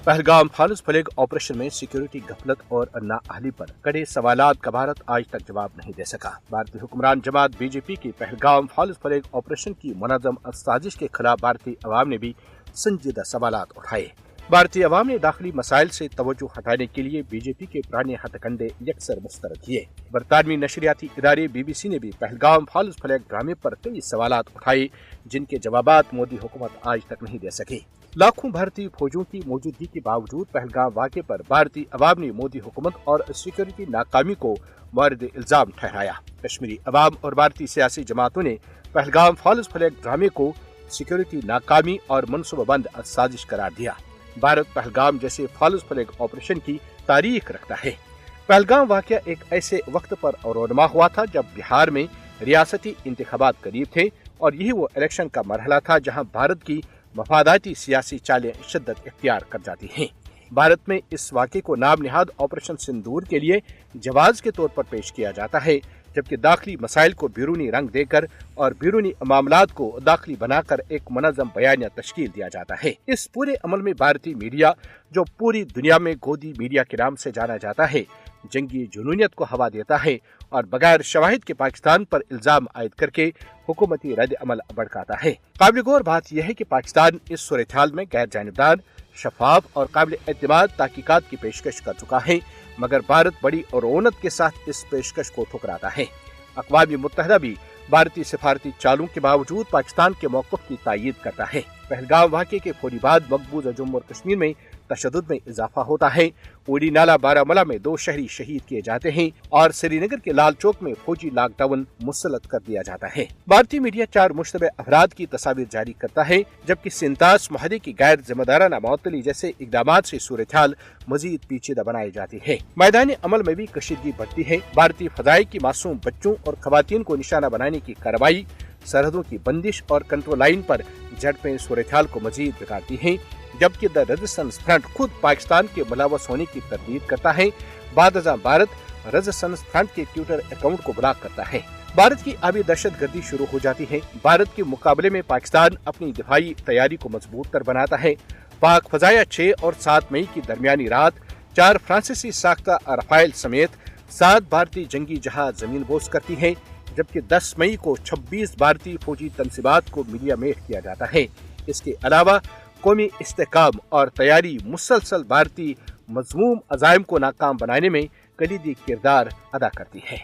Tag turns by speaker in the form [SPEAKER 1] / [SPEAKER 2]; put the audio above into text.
[SPEAKER 1] Pahalgam false flag operation में security गफलत और नाअहली पर कड़े सवालात का भारत आज तक जवाब नहीं दे सका। भारतीय हुक्मरान जमात बीजेपी की पहलगाम फॉल्स फ्लैग ऑपरेशन की मुनज़्ज़म साजिश के खिलाफ भारतीय अवाम ने भी संजीदा सवालात उठाए। भारतीय अवाम ने दाखिली मसाइल से तवज्जो हटाने के लिए बीजेपी के पुराने हथकंडे यकसर मुस्तरद किए। बरतानवी नशरियाती इदारे BBC ने भी पहलगाम फॉल्स फ्लैग ड्रामे पर कई सवालात उठाए, जिनके जवाबात मोदी हुकूमत आज तक नहीं दे सकी। लाखों भारतीय फौजियों की मौजूदगी के बावजूद पहलगाम वाक़े पर भारतीय अवाम ने मोदी हुकूमत और सिक्योरिटी नाकामी को वारिद इल्जाम ठहराया। कश्मीरी अवाम और भारतीय सियासी जमातों ने पहलगाम फॉल्स फ्लैग ड्रामे को सिक्योरिटी नाकामी और मनसूबाबंद साजिश करार दिया। भारत पहलगाम जैसे फॉल्स फ्लैग ऑपरेशन की तारीख रखता है। पहलगाम वाक़या एक ऐसे वक्त पर रौनमा हुआ था जब बिहार में रियासती इंतखाबात करीब थे और यही वो इलेक्शन का मरहला था जहां भारत की मफादाती सियासी चालें शिद्दत इख्तियार कर जाती हैं। भारत में इस वाक़े को नाम निहाद ऑपरेशन सिंदूर के लिए जवाज के तौर पर पेश किया जाता है, जबकि दाखिली मसाइल को बैरूनी रंग देकर और बैरूनी मामलात को दाखिली बनाकर एक मुनज़्ज़म बयानिया तश्कील दिया जाता है। इस पूरे अमल में भारतीय मीडिया, जो पूरी दुनिया में गोदी मीडिया के नाम से जाना जाता है, जंगी जुनूनियत को हवा देता है और बगैर शवाहिद के पाकिस्तान पर इल्जाम आयद करके हुकूमती रद्द अमल भड़काता है। काबिल गौर बात यह है कि पाकिस्तान इस सूरत-ए-हाल में गैर जानिबदार, शफाफ और काबिल एतमाद तहकीकात की पेशकश कर चुका है, मगर भारत बड़ी रौनक के साथ इस पेशकश को ठुकराता है। अक़वाम मुत्तहिदा भी भारतीय सिफारती चालों के बावजूद पाकिस्तान के मौक़िफ़ की तायीद करता है। पहलगाम वाक़े के फौरी बाद मकबूजा जम्मू और कश्मीर में तशद्दुद में इजाफा होता है। उड़ी नाला बारामूला में 2 शहरी शहीद किए जाते हैं और श्रीनगर के लाल चौक में फौजी लॉकडाउन मुसल्लत कर दिया जाता है। भारतीय मीडिया 4 मुश्तबह अफराद की तस्वीर जारी करता है, जबकि सिंतास मुआहदे की गैर जिम्मेदाराना मअतली जैसे इक़दामात से सूरत-ए-हाल मजीद पेचीदा बनाई जाती है। मैदानी अमल में भी कशीदगी बढ़ती है। भारतीय फज़ाई की मासूम बच्चों और खवातीन को निशाना बनाने की कार्रवाई, सरहदों की बंदिश और कंट्रोल लाइन पर झड़पें सूरत-ए-हाल को मजीद बिगाड़ती हैं, जबकि द रेजिस्टेंस फ्रंट खुद पाकिस्तान के मुलव्वस होने की तरदीद करता है। बाद-अज़ां भारत रेजिस्टेंस फ्रंट के ट्विटर अकाउंट को ब्लॉक करता है। भारत की आबी दहशतगर्दी शुरू हो जाती है। भारत के मुकाबले में पाकिस्तान अपनी दिफाई तैयारी को मजबूत कर बनाता है। पाक फजाया 6 और 7 मई की दरमियानी रात 4 फ्रांसीसी साख्ता राफेल समेत 7 भारतीय जंगी जहाज जमीन बोस करती है, जबकि 10 मई को 26 भारतीय फौजी तनसीबात को मीडिया मेट किया जाता है। इसके अलावा कौमी इस्तेहकाम और तैयारी मुसलसल भारतीय मज़मूम अज़ाइम को नाकाम बनाने में कलीदी किरदार अदा करती है।